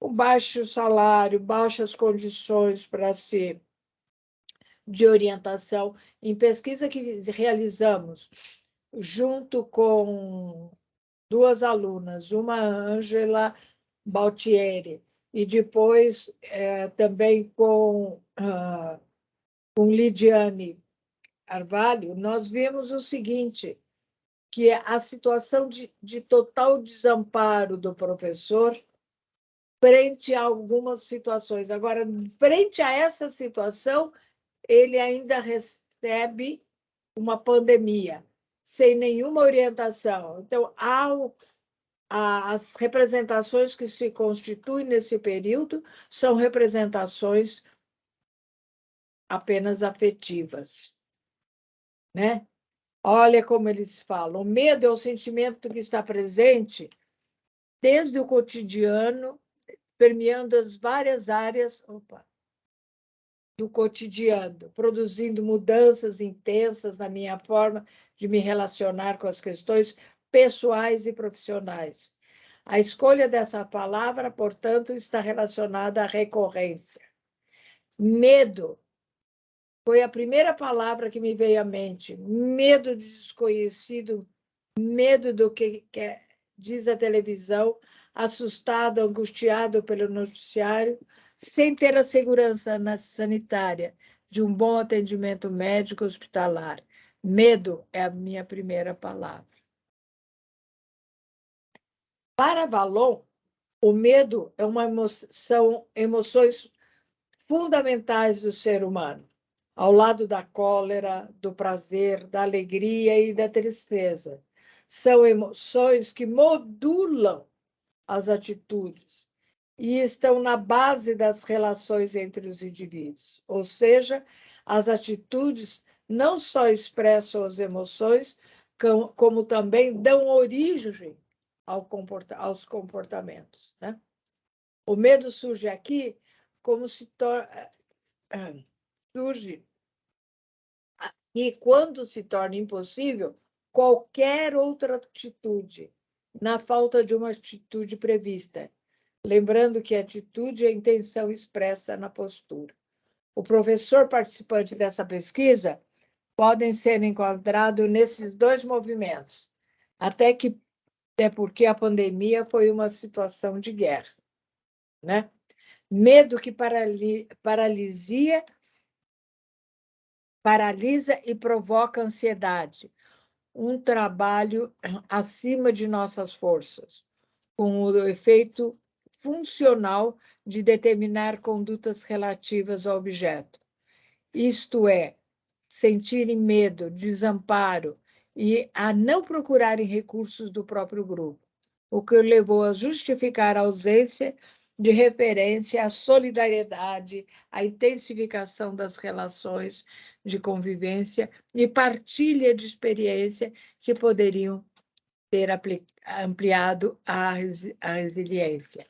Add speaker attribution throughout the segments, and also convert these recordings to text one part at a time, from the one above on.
Speaker 1: com baixo salário, baixas condições de orientação. Em pesquisa que realizamos, junto com duas alunas, uma Ângela Baltieri, e depois também com Lidiane Carvalho, nós vimos o seguinte, que é a situação de total desamparo do professor frente a algumas situações. Agora, frente a essa situação, ele ainda recebe uma pandemia, sem nenhuma orientação. Então, as representações que se constituem nesse período são representações apenas afetivas, né? Olha como eles falam. O medo é o sentimento que está presente desde o cotidiano, permeando as várias áreas do cotidiano, produzindo mudanças intensas na minha forma de me relacionar com as questões pessoais e profissionais. A escolha dessa palavra, portanto, está relacionada à recorrência. Medo foi a primeira palavra que me veio à mente. Medo do desconhecido, medo do que diz a televisão, assustado, angustiado pelo noticiário, sem ter a segurança sanitária de um bom atendimento médico hospitalar. Medo é a minha primeira palavra. Para Vallon, o medo é uma emoção, emoções fundamentais do ser humano, ao lado da cólera, do prazer, da alegria e da tristeza. São emoções que modulam as atitudes e estão na base das relações entre os indivíduos. Ou seja, as atitudes não só expressam as emoções, como também dão origem aos comportamentos, né? O medo surge aqui como surge e quando se torna impossível qualquer outra atitude, na falta de uma atitude prevista. Lembrando que a atitude é a intenção expressa na postura. O professor participante dessa pesquisa podem ser enquadrados nesses dois movimentos, até porque a pandemia foi uma situação de guerra, né? Medo que paralisa e provoca ansiedade, um trabalho acima de nossas forças, com o efeito funcional de determinar condutas relativas ao objeto. Isto é, sentirem medo, desamparo e a não procurarem recursos do próprio grupo, o que levou a justificar a ausência de referência à solidariedade, à intensificação das relações de convivência e partilha de experiência que poderiam ter ampliado a resiliência.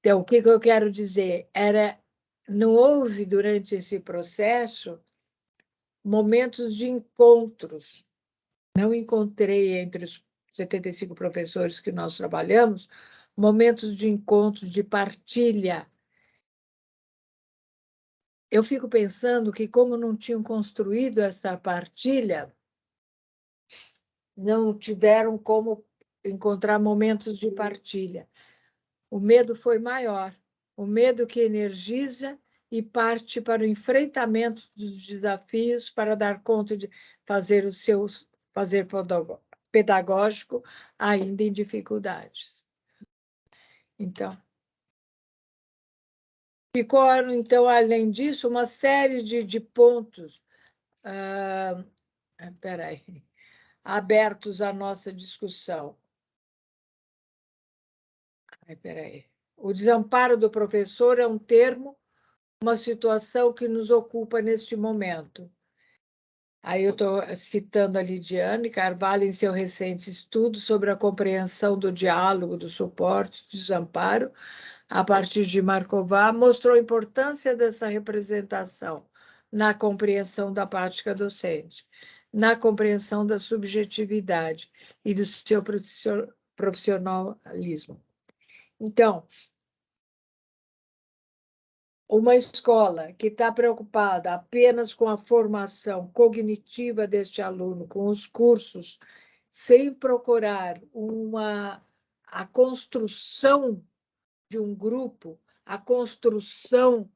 Speaker 1: Então, o que eu quero dizer? Não houve, durante esse processo, momentos de encontros. Não encontrei entre os 75 professores que nós trabalhamos momentos de encontro, de partilha. Eu fico pensando que, como não tinham construído essa partilha, não tiveram como encontrar momentos de partilha. O medo foi maior, o medo que energiza e parte para o enfrentamento dos desafios para dar conta de fazer fazer pedagógico ainda em dificuldades. Então, ficou, então, além disso, uma série de pontos abertos à nossa discussão. O desamparo do professor é um termo, uma situação que nos ocupa neste momento. Aí eu estou citando a Lidiane Carvalho em seu recente estudo sobre a compreensão do diálogo, do suporte, do desamparo, a partir de Marková, mostrou a importância dessa representação na compreensão da prática docente, na compreensão da subjetividade e do seu profissionalismo. Então, uma escola que está preocupada apenas com a formação cognitiva deste aluno, com os cursos, sem procurar a construção de um grupo, a construção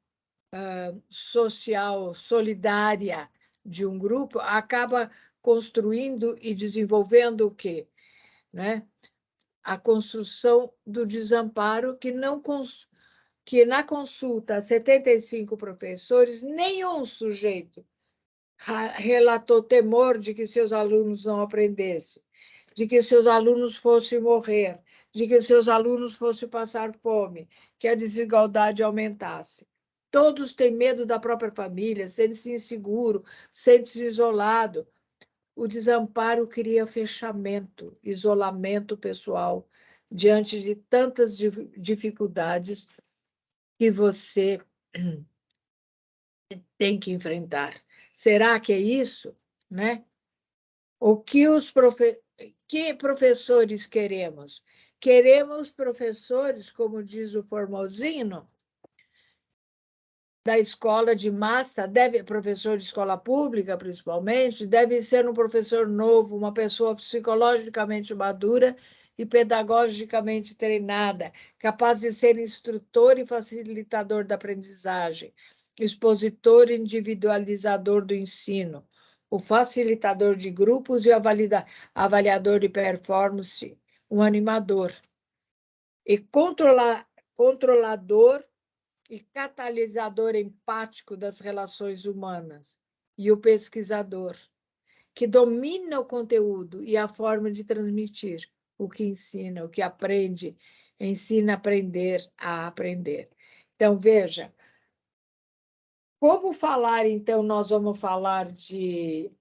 Speaker 1: social, solidária de um grupo, acaba construindo e desenvolvendo o quê? Né? A construção do desamparo que na consulta a 75 professores, nenhum sujeito relatou temor de que seus alunos não aprendessem, de que seus alunos fossem morrer, de que seus alunos fossem passar fome, que a desigualdade aumentasse. Todos têm medo da própria família, sentem-se inseguro, sentem-se isolado. O desamparo cria fechamento, isolamento pessoal diante de tantas dificuldades que você tem que enfrentar. Será que é isso, né? O que que professores queremos? Queremos professores, como diz o Formosino, da escola de massa, professor de escola pública, principalmente, deve ser um professor novo, uma pessoa psicologicamente madura e pedagogicamente treinada, capaz de ser instrutor e facilitador da aprendizagem, expositor e individualizador do ensino, o facilitador de grupos e avaliador de performance, um animador, e controlador e catalisador empático das relações humanas, e o pesquisador, que domina o conteúdo e a forma de transmitir o que ensina, o que aprende, ensina a aprender a aprender. Então, veja, como falar, então, nós vamos falar de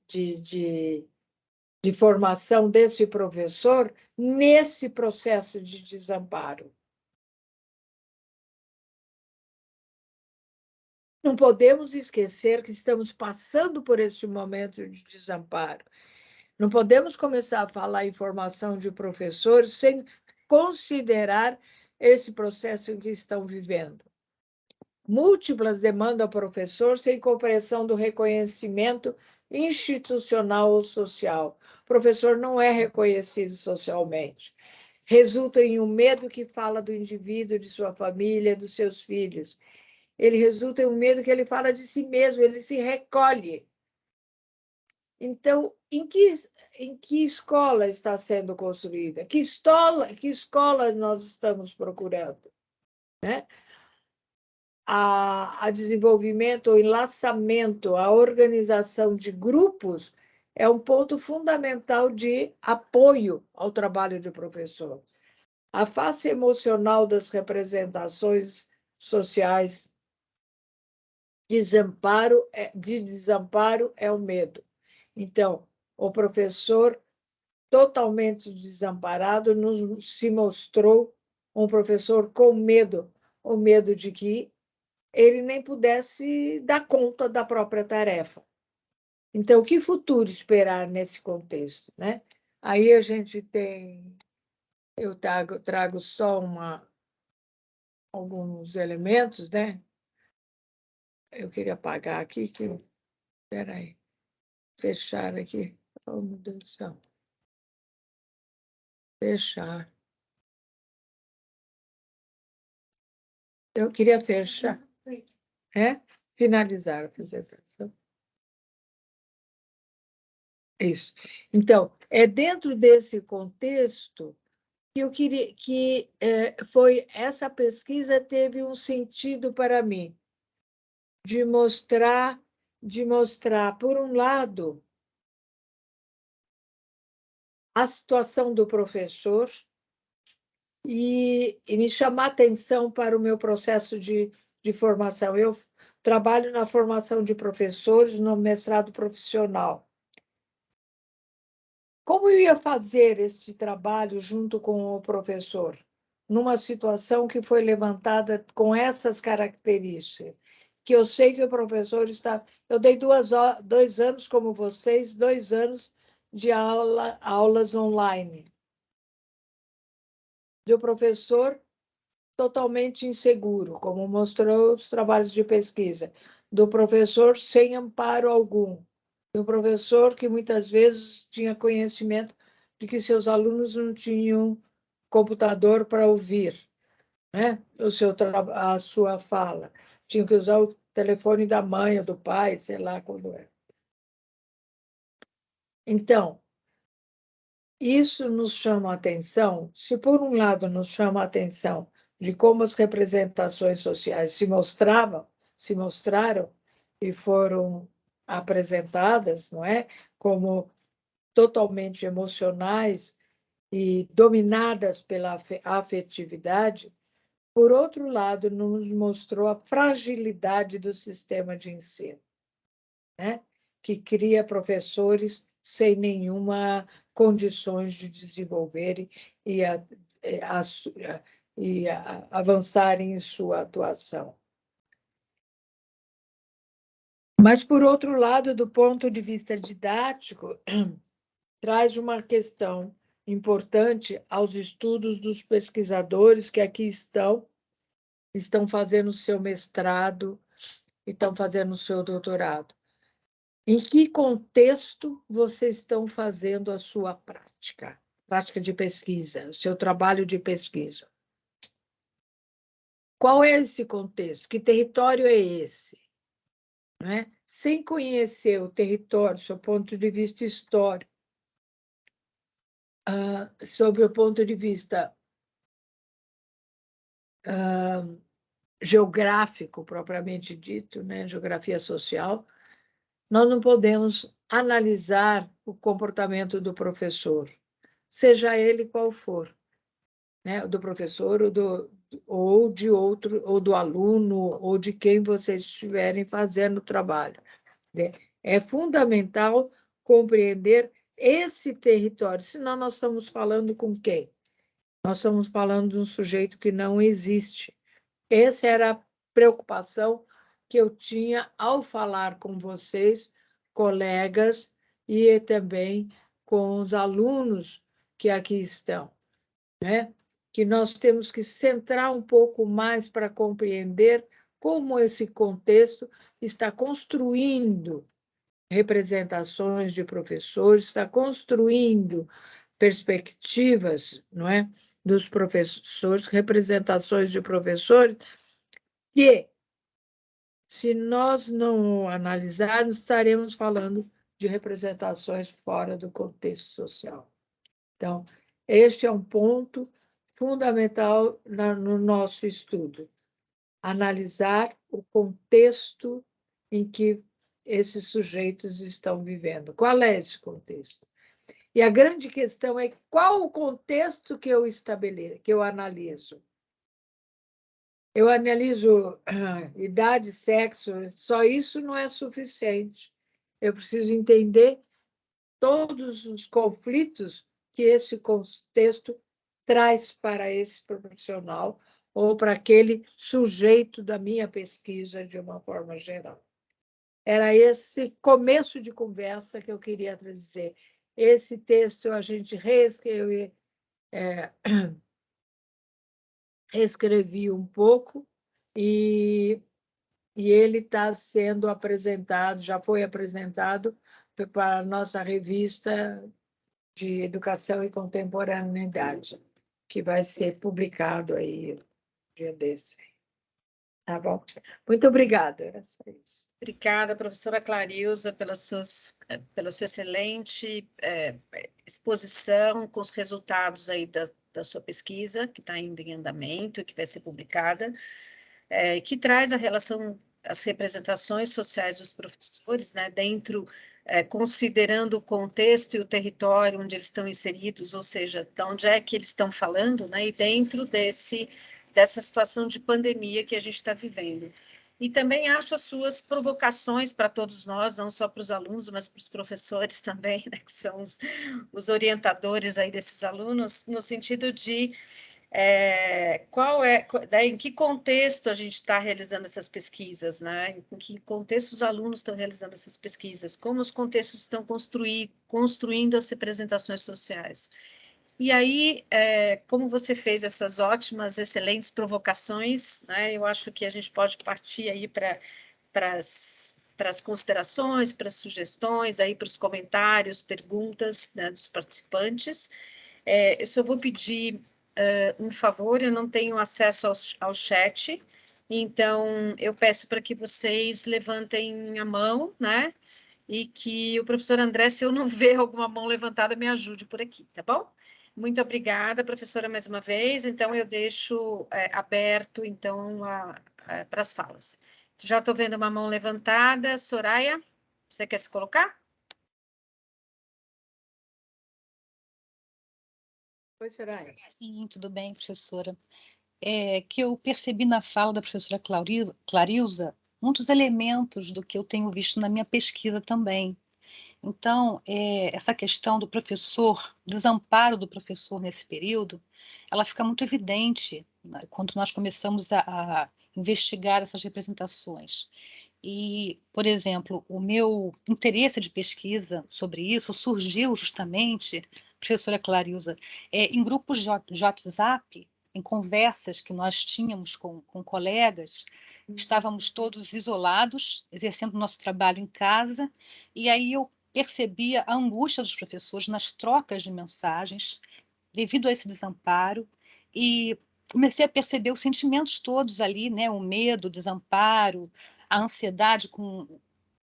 Speaker 1: formação desse professor nesse processo de desamparo. Não podemos esquecer que estamos passando por este momento de desamparo. Não podemos começar a falar em formação de professores sem considerar esse processo em que estão vivendo. Múltiplas demandam ao professor sem compreensão do reconhecimento institucional ou social. O professor não é reconhecido socialmente. Resulta em um medo que fala do indivíduo, de sua família, dos seus filhos. Ele resulta em um medo que ele fala de si mesmo, ele se recolhe. Então, em que escola está sendo construída? Que escola nós estamos procurando? Né? A desenvolvimento, o enlaçamento, a organização de grupos é um ponto fundamental de apoio ao trabalho de professor. A face emocional das representações sociais de desamparo é o medo. Então, o professor totalmente desamparado se mostrou um professor com medo, o medo de que ele nem pudesse dar conta da própria tarefa. Então, que futuro esperar nesse contexto, né? Aí a gente eu trago só alguns elementos, né? Eu queria apagar aqui, espera aí, fechar aqui. Oh, meu Deus do céu. Fechar. Eu queria fechar. É? Finalizar a apresentação. Isso. Então, é dentro desse contexto que eu queria que essa pesquisa teve um sentido para mim, de mostrar, por um lado, a situação do professor e me chamar atenção para o meu processo de formação. Eu trabalho na formação de professores no mestrado profissional. Como eu ia fazer este trabalho junto com o professor, numa situação que foi levantada com essas características? Que eu sei que o professor está... Eu dei 2 anos, como vocês, 2 anos de aulas online. E o professor totalmente inseguro, como mostrou os trabalhos de pesquisa, do professor sem amparo algum, do professor que muitas vezes tinha conhecimento de que seus alunos não tinham computador para ouvir, né? A sua fala. Tinha que usar o telefone da mãe ou do pai, sei lá quando é. Então, isso nos chama a atenção, se por um lado nos chama a atenção de como as representações sociais se mostraram e foram apresentadas, não é? Como totalmente emocionais e dominadas pela afetividade, por outro lado, nos mostrou a fragilidade do sistema de ensino, né? Que cria professores sem nenhuma condições de desenvolverem e, a, avançarem em sua atuação. Mas, por outro lado, do ponto de vista didático, traz uma questão importante aos estudos dos pesquisadores que aqui estão fazendo o seu mestrado e estão fazendo o seu doutorado. Em que contexto vocês estão fazendo a sua prática de pesquisa, o seu trabalho de pesquisa? Qual é esse contexto? Que território é esse? Né? Sem conhecer o território, sob o ponto de vista histórico, sob o ponto de vista geográfico, propriamente dito, né? Geografia social, nós não podemos analisar o comportamento do professor, seja ele qual for, né? Do professor ou de outro, ou do aluno, ou de quem vocês estiverem fazendo o trabalho. É fundamental compreender esse território, senão nós estamos falando com quem? Nós estamos falando de um sujeito que não existe. Essa era a preocupação que eu tinha ao falar com vocês, colegas, e também com os alunos que aqui estão, né? Que nós temos que centrar um pouco mais para compreender como esse contexto está construindo representações de professores, está construindo perspectivas, não é, dos professores, representações de professores, que, se nós não analisarmos, estaremos falando de representações fora do contexto social. Então, este é um ponto fundamental no nosso estudo, analisar o contexto em que esses sujeitos estão vivendo. Qual é esse contexto? E a grande questão é qual o contexto que eu estabeleço, que eu analiso. Eu analiso idade, sexo, só isso não é suficiente. Eu preciso entender todos os conflitos que esse contexto traz para esse profissional ou para aquele sujeito da minha pesquisa de uma forma geral. Era esse começo de conversa que eu queria trazer. Esse texto a gente reescrevi um pouco e ele está sendo apresentado, já foi apresentado para a nossa revista de Educação e Contemporaneidade, que vai ser publicado aí um dia desse. Tá bom? Muito obrigada. Era só isso.
Speaker 2: Obrigada, professora Clarilza, pela sua excelente exposição com os resultados aí da sua pesquisa, que está ainda em andamento e que vai ser publicada, que traz a relação, as representações sociais dos professores, né, dentro, considerando o contexto e o território onde eles estão inseridos, ou seja, de onde é que eles estão falando, né, e dentro dessa situação de pandemia que a gente está vivendo. E também acho as suas provocações para todos nós, não só para os alunos, mas para os professores também, né, que são os orientadores aí desses alunos, no sentido de em que contexto a gente está realizando essas pesquisas, né? Em que contexto os alunos estão realizando essas pesquisas, como os contextos estão construindo as representações sociais. E aí, como você fez essas ótimas, excelentes provocações, né, eu acho que a gente pode partir aí para as considerações, para as sugestões, aí para os comentários, perguntas, né, dos participantes. Eu só vou pedir um favor, eu não tenho acesso ao chat, então eu peço para que vocês levantem a mão, né? E que o professor André, se eu não ver alguma mão levantada, me ajude por aqui, tá bom? Muito obrigada, professora, mais uma vez. Então, eu deixo aberto, então, para as falas. Já estou vendo uma mão levantada. Soraya, você quer se colocar?
Speaker 1: Oi, Soraya.
Speaker 3: Sim, tudo bem, professora. Que eu percebi na fala da professora Clarilza muitos elementos do que eu tenho visto na minha pesquisa também. Então, essa questão do professor, desamparo do professor nesse período, ela fica muito evidente, né, quando nós começamos a investigar essas representações. E, por exemplo, o meu interesse de pesquisa sobre isso surgiu justamente, professora Clarilza, em grupos de WhatsApp, em conversas que nós tínhamos com colegas, estávamos todos isolados, exercendo nosso trabalho em casa, e aí eu percebia a angústia dos professores nas trocas de mensagens, devido a esse desamparo, e comecei a perceber os sentimentos todos ali, né? O medo, o desamparo, a ansiedade com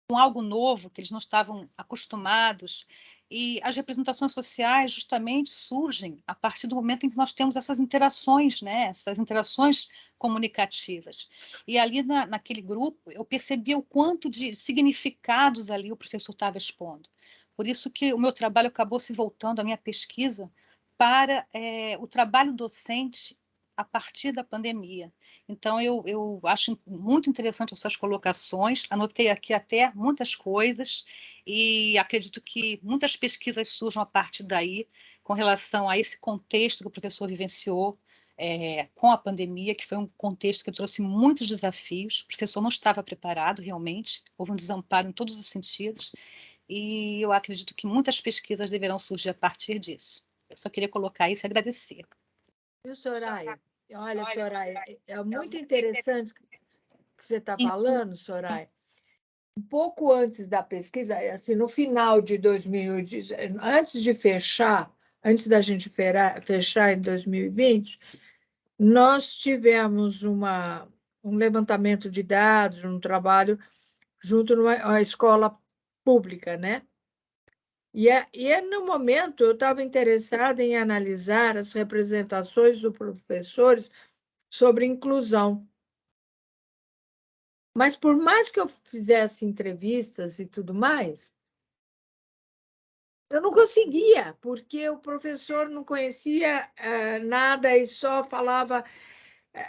Speaker 3: algo novo que eles não estavam acostumados. E as representações sociais justamente surgem a partir do momento em que nós temos essas interações, né? Essas interações comunicativas. E ali naquele grupo eu percebia o quanto de significados ali o professor estava expondo. Por isso que o meu trabalho acabou se voltando, a minha pesquisa, para o trabalho docente a partir da pandemia. Então, eu acho muito interessante as suas colocações, anotei aqui até muitas coisas e acredito que muitas pesquisas surjam a partir daí, com relação a esse contexto que o professor vivenciou com a pandemia, que foi um contexto que trouxe muitos desafios, o professor não estava preparado realmente, houve um desamparo em todos os sentidos, e eu acredito que muitas pesquisas deverão surgir a partir disso. Eu só queria colocar isso e agradecer.
Speaker 1: Viu, Soraya? Olha, Soraya, é muito interessante o que você está falando, Soraya. Um pouco antes da pesquisa, assim, no final de 2019, antes de fechar, antes da gente fechar em 2020, nós tivemos um levantamento de dados, um trabalho junto numa escola pública, né? No momento, eu estava interessada em analisar as representações dos professores sobre inclusão. Mas, por mais que eu fizesse entrevistas e tudo mais, eu não conseguia, porque o professor não conhecia nada e só falava.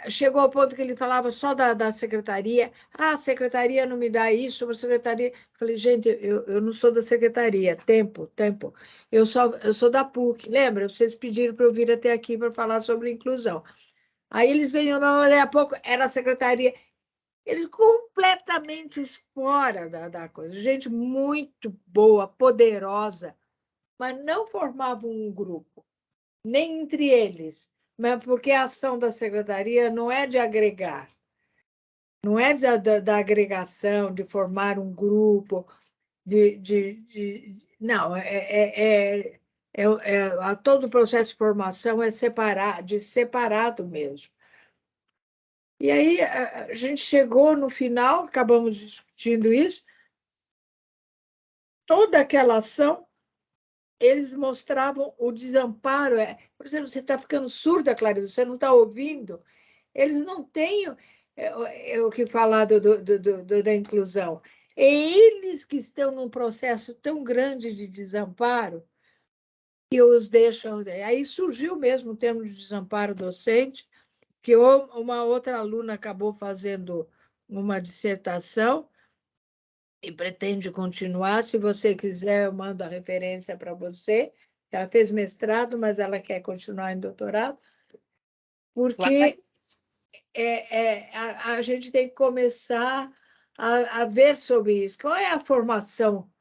Speaker 1: Chegou ao ponto que ele falava só da secretaria. Ah, a secretaria não me dá isso, a secretaria. Eu falei, gente, eu não sou da secretaria. Tempo, tempo. Eu sou da PUC. Lembra? Vocês pediram para eu vir até aqui para falar sobre inclusão. Aí eles veniam, daí a pouco era a secretaria. Eles completamente fora da coisa. Gente muito boa, poderosa, mas não formavam um grupo, nem entre eles, mas porque a ação da secretaria não é de agregar, não é da agregação, de formar um grupo, não, todo o processo de formação é separado mesmo. E aí a gente chegou no final, acabamos discutindo isso, toda aquela ação, eles mostravam o desamparo. Por exemplo, você está ficando surda, Clarice, você não está ouvindo. Eles não têm o que falar da inclusão. É eles que estão num processo tão grande de desamparo que os deixam. Aí surgiu mesmo o termo de desamparo docente, que uma outra aluna acabou fazendo uma dissertação e pretende continuar. Se você quiser, eu mando a referência para você. Ela fez mestrado, mas ela quer continuar em doutorado, porque a gente tem que começar a ver sobre isso. Qual é a formação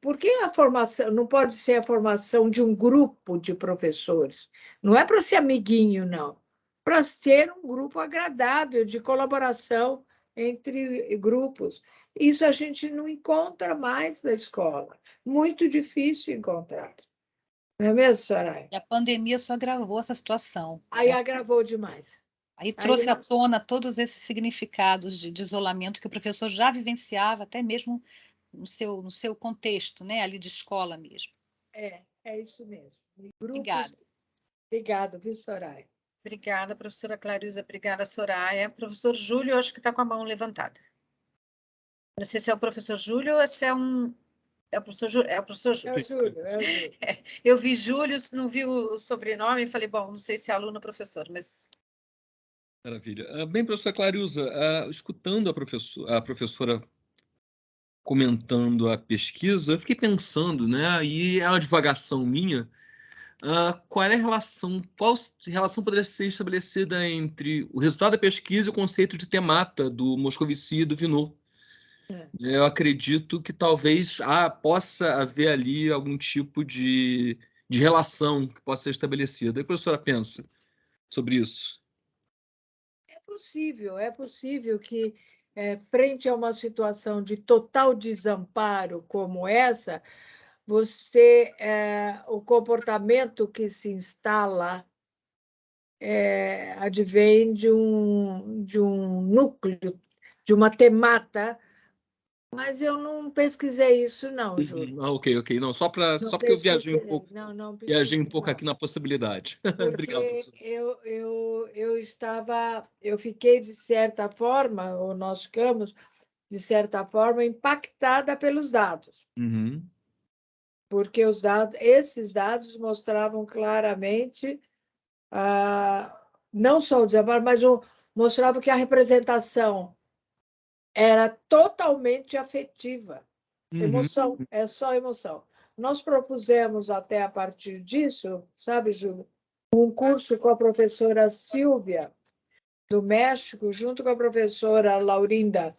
Speaker 1: por que a formação não pode ser a formação de um grupo de professores? Não é para ser amiguinho, não. Para ser um grupo agradável de colaboração entre grupos. Isso a gente não encontra mais na escola. Muito difícil encontrar. Não é mesmo, Soraya?
Speaker 3: E a pandemia só agravou essa situação,
Speaker 1: Aí
Speaker 3: né?
Speaker 1: agravou demais.
Speaker 3: Aí
Speaker 1: Aí
Speaker 3: trouxe à tona todos esses significados de isolamento que o professor já vivenciava, até mesmo no seu contexto, né, ali de escola mesmo.
Speaker 1: é isso mesmo. Grupos.
Speaker 3: Obrigada.
Speaker 1: Obrigada, viu, Soraya?
Speaker 2: Obrigada, professora Clariza. Obrigada, Soraya. Professor Júlio, acho que está com a mão levantada. Não sei se é o professor Júlio ou se é um... É o professor Júlio? É o professor Júlio.
Speaker 1: É o Júlio, é o Júlio.
Speaker 2: Eu vi Júlio, não vi o sobrenome, e falei, bom, não sei se é aluno ou professor, mas...
Speaker 4: Maravilha. Bem, professora Clariusa, escutando a professora comentando a pesquisa, eu fiquei pensando, né, e é uma divagação minha, qual relação poderia ser estabelecida entre o resultado da pesquisa e o conceito de temata do Moscovici e do Vinot. Eu acredito que talvez possa haver ali algum tipo de relação que possa ser estabelecida. O que a professora pensa sobre isso?
Speaker 1: É possível que, frente a uma situação de total desamparo como essa, o comportamento que se instala advém de um núcleo, de uma temata, mas eu não pesquisei isso, não, Júlio.
Speaker 4: Ok. Não, só
Speaker 1: Não
Speaker 4: porque eu
Speaker 1: pesquisei, não
Speaker 4: viajei um
Speaker 1: pesquisei,
Speaker 4: pouco
Speaker 1: não.
Speaker 4: aqui na possibilidade. Obrigado,
Speaker 1: Porque
Speaker 4: professor.
Speaker 1: eu fiquei, de certa forma, ou nós ficamos, de certa forma, impactada pelos dados,
Speaker 4: Uhum.
Speaker 1: porque esses dados mostravam claramente, não só o desamparo, mas mostravam que a representação era totalmente afetiva.
Speaker 4: Uhum.
Speaker 1: Emoção, é só emoção. Nós propusemos até a partir disso, sabe, Júlio, um curso com a professora Silvia, do México, junto com a professora Laurinda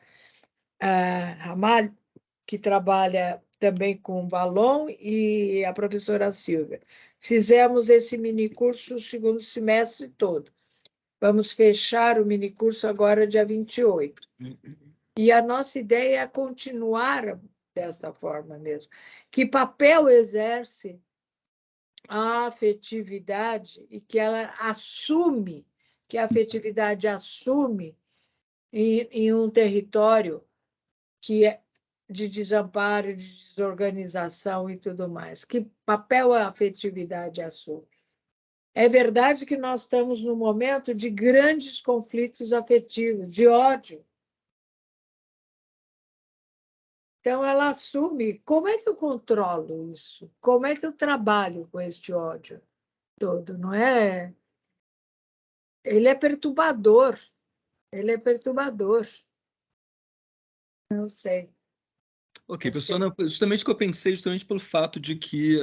Speaker 1: Ramalho, que trabalha também com Valon, e a professora Silvia. Fizemos esse minicurso o segundo semestre todo. Vamos fechar o minicurso agora, dia 28. E a nossa ideia é continuar desta forma mesmo. Que papel exerce a afetividade e que ela assume, que a afetividade assume em um território que é de desamparo, de desorganização e tudo mais. Que papel a afetividade assume? É verdade que nós estamos num momento de grandes conflitos afetivos, de ódio. Então, ela assume. Como é que eu controlo isso? Como é que eu trabalho com este ódio todo? Não é? Ele é perturbador. Ele é perturbador. Não sei.
Speaker 4: Ok,
Speaker 1: Não
Speaker 4: professor,
Speaker 1: sei.
Speaker 4: justamente o que eu pensei, justamente pelo fato de que,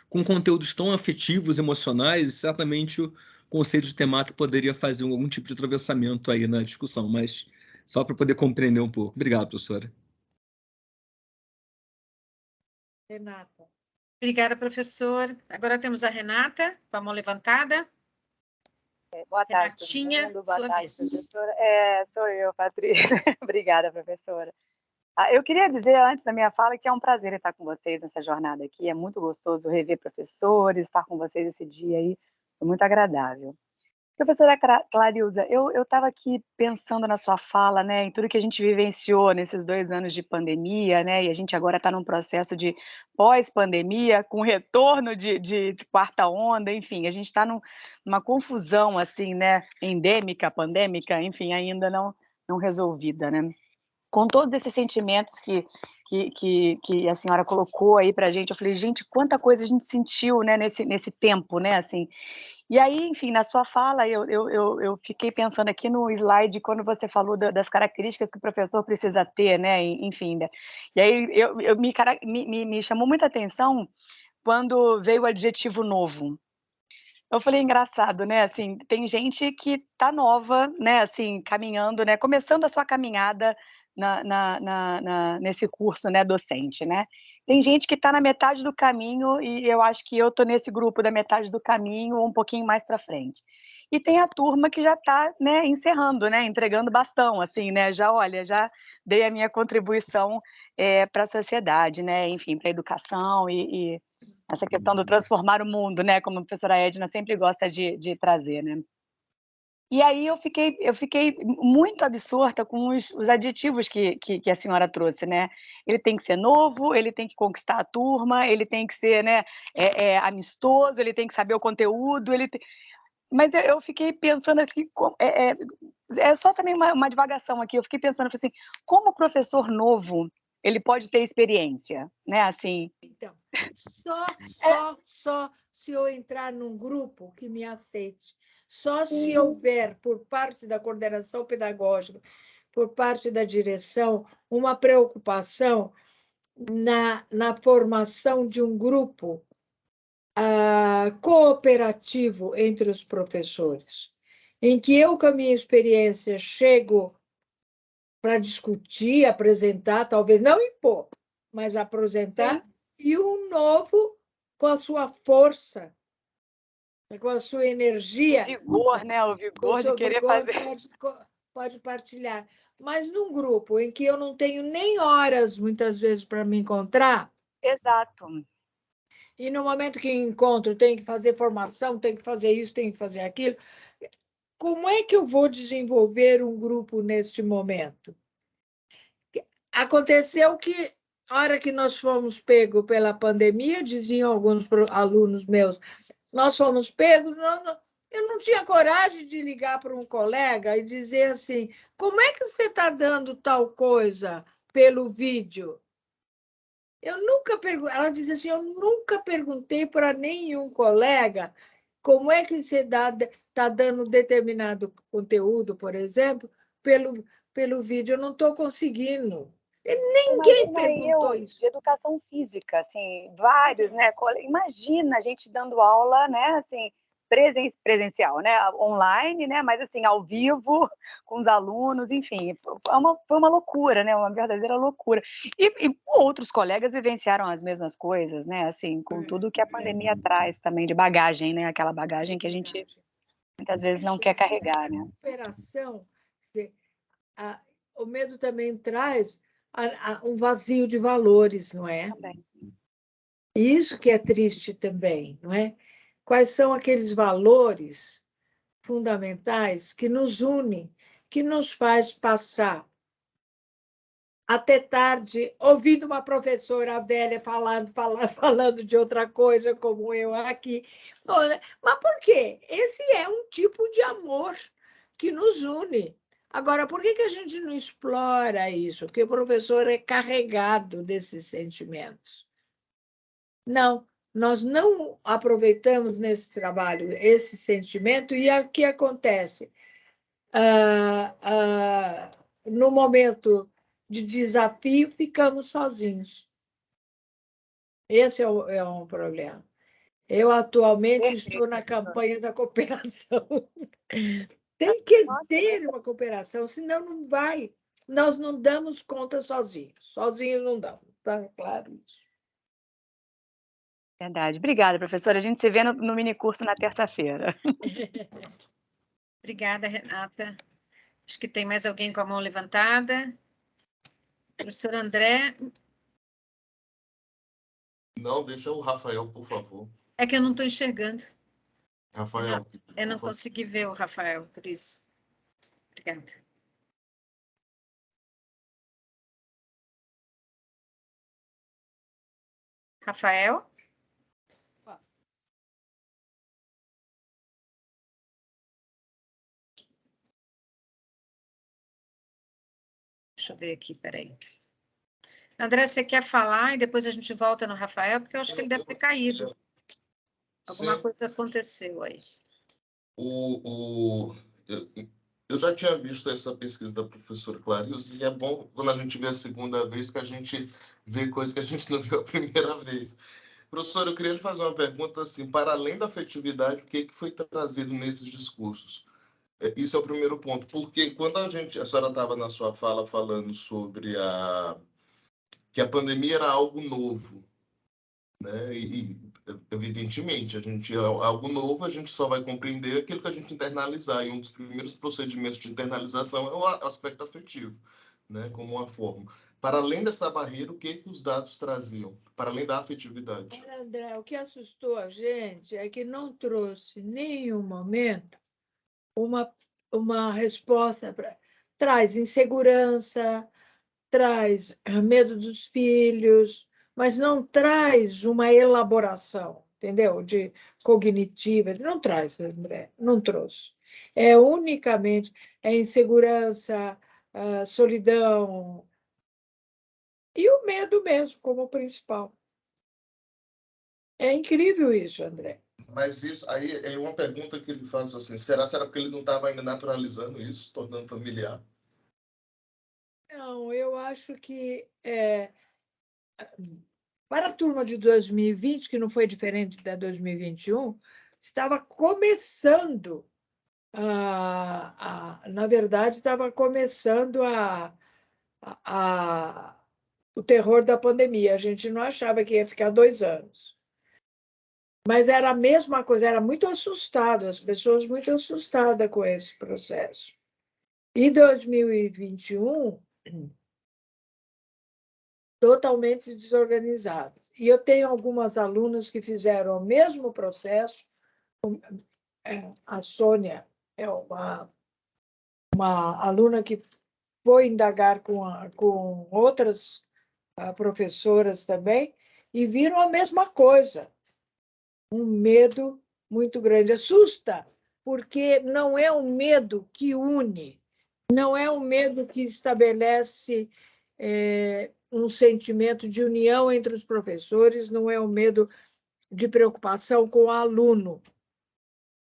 Speaker 4: com conteúdos tão afetivos, emocionais, certamente o conceito de temática poderia fazer algum tipo de atravessamento aí na discussão, mas só para poder compreender um pouco. Obrigado, professora.
Speaker 1: Renata.
Speaker 2: Obrigada, professor. Agora temos a Renata, com a mão levantada.
Speaker 5: Boa tarde, todo
Speaker 2: Renatinha,
Speaker 5: mundo. Boa
Speaker 2: sua
Speaker 5: tarde,
Speaker 2: vez.
Speaker 5: professora. Sou eu, Patrícia. Obrigada, professora. Eu queria dizer, antes da minha fala, que é um prazer estar com vocês nessa jornada aqui. É muito gostoso rever professores, estar com vocês esse dia aí. Foi muito agradável. Professora Clariusa, eu estava aqui pensando na sua fala, né, em tudo que a gente vivenciou nesses 2 anos de pandemia, né, e a gente agora está num processo de pós-pandemia, com retorno de quarta onda, enfim, a gente está numa confusão, assim, né, endêmica, pandêmica, enfim, ainda não resolvida, né. Com todos esses sentimentos que a senhora colocou aí para a gente, eu falei, gente, quanta coisa a gente sentiu, né, nesse tempo, né, assim. E aí, enfim, na sua fala, eu fiquei pensando aqui no slide, quando você falou das características que o professor precisa ter, né, enfim, né. E aí me chamou muita atenção quando veio o adjetivo novo. Eu falei, engraçado, né, assim, tem gente que tá nova, né, assim, caminhando, né, começando a sua caminhada nesse curso, né, docente, né? Tem gente que está na metade do caminho e eu acho que eu estou nesse grupo da metade do caminho ou um pouquinho mais para frente. E tem a turma que já está, né, encerrando, né, entregando bastão, assim, né? Olha, já dei a minha contribuição para a sociedade, né? Enfim, para a educação e essa questão do transformar o mundo, né? Como a professora Edna sempre gosta de trazer, né? E aí eu fiquei muito absorta com os adjetivos que a senhora trouxe, né? Ele tem que ser novo, ele tem que conquistar a turma, ele tem que ser, né, amistoso, ele tem que saber o conteúdo, mas eu fiquei pensando aqui, é só também uma divagação aqui, eu fiquei pensando assim, como professor novo ele pode ter experiência, né? Assim.
Speaker 1: Então, só se eu entrar num grupo que me aceite. Só se houver, por parte da coordenação pedagógica, por parte da direção, uma preocupação na formação de um grupo cooperativo entre os professores, em que eu, com a minha experiência, chego para discutir, apresentar, talvez não impor, mas apresentar, e um novo com a sua força, com a sua energia.
Speaker 5: O vigor, né? O vigor de querer fazer.
Speaker 1: Pode partilhar. Mas num grupo em que eu não tenho nem horas, muitas vezes, para me encontrar.
Speaker 5: Exato.
Speaker 1: E no momento que encontro, tenho que fazer formação, tenho que fazer isso, tenho que fazer aquilo. Como é que eu vou desenvolver um grupo neste momento? Aconteceu que, na hora que nós fomos pegos pela pandemia, diziam alguns alunos meus, nós fomos pegos, eu não tinha coragem de ligar para um colega e dizer assim, como é que você está dando tal coisa pelo vídeo? Ela dizia assim, eu nunca perguntei para nenhum colega como é que você está dando determinado conteúdo, por exemplo, pelo vídeo. Eu não estou conseguindo. Ninguém perguntou isso.
Speaker 5: De educação física, assim, vários, né? Imagina a gente dando aula, né? Assim, presencial, né? Online, né? Mas assim, ao vivo, com os alunos, enfim, foi uma loucura, né? Uma verdadeira loucura. E outros colegas vivenciaram as mesmas coisas, né? Assim, com tudo que a pandemia traz também de bagagem, né? Aquela bagagem que a gente muitas vezes não quer carregar, né?
Speaker 1: Recuperação, o medo também traz um vazio de valores, não é?
Speaker 5: Também.
Speaker 1: Isso que é triste também, não é? Quais são aqueles valores fundamentais que nos unem, que nos faz passar até tarde ouvindo uma professora velha falando de outra coisa, como eu aqui. Mas por quê? Esse é um tipo de amor que nos une. Agora, por que a gente não explora isso? Porque o professor é carregado desses sentimentos. Não, nós não aproveitamos nesse trabalho esse sentimento e o que acontece? No momento de desafio, ficamos sozinhos. Esse é um problema. Eu atualmente estou na campanha da cooperação. Tem que ter uma cooperação, senão não vai. Nós não damos conta sozinhos. Sozinhos não damos, está claro isso.
Speaker 5: Verdade. Obrigada, professora. A gente se vê no minicurso na terça-feira.
Speaker 2: Obrigada, Renata. Acho que tem mais alguém com a mão levantada. Professor André.
Speaker 6: Não, deixa o Rafael, por favor.
Speaker 2: É que eu não estou enxergando.
Speaker 6: Rafael.
Speaker 2: Eu não consegui ver o Rafael, por isso. Obrigada. Rafael? Deixa eu ver aqui, peraí. André, você quer falar e depois a gente volta no Rafael? Porque eu acho que ele deve ter caído. Alguma coisa aconteceu aí.
Speaker 6: Eu já tinha visto essa pesquisa da professora Clarilza e é bom quando a gente vê a segunda vez que a gente vê coisas que a gente não viu a primeira vez. Professora, eu queria lhe fazer uma pergunta assim, para além da afetividade, o que foi trazido nesses discursos? Isso é o primeiro ponto, porque quando a senhora estava na sua fala falando sobre que a pandemia era algo novo, né? Evidentemente, algo novo, a gente só vai compreender aquilo que a gente internalizar, e um dos primeiros procedimentos de internalização é o aspecto afetivo, né? Como uma forma. Para além dessa barreira, o que os dados traziam? Para além da afetividade.
Speaker 1: Olha, André, o que assustou a gente é que não trouxe em nenhum momento uma resposta traz insegurança, traz medo dos filhos, mas não traz uma elaboração, entendeu? De cognitiva, não traz, André, não trouxe. É unicamente insegurança, solidão e o medo mesmo como principal. É incrível isso, André.
Speaker 6: Mas isso aí é uma pergunta que ele faz assim, será porque ele não estava ainda naturalizando isso, tornando familiar?
Speaker 1: Não, eu acho que para a turma de 2020, que não foi diferente da 2021, estava começando na verdade, estava começando o terror da pandemia. A gente não achava que ia ficar 2 anos. Mas era a mesma coisa, era muito assustada, as pessoas muito assustadas com esse processo. E 2021, totalmente desorganizadas. E eu tenho algumas alunas que fizeram o mesmo processo. A Sônia é uma aluna que foi indagar com outras professoras também e viram a mesma coisa. Um medo muito grande. Assusta, porque não é um medo que une, não é um medo que estabelece um sentimento de união entre os professores, não é um medo de preocupação com o aluno.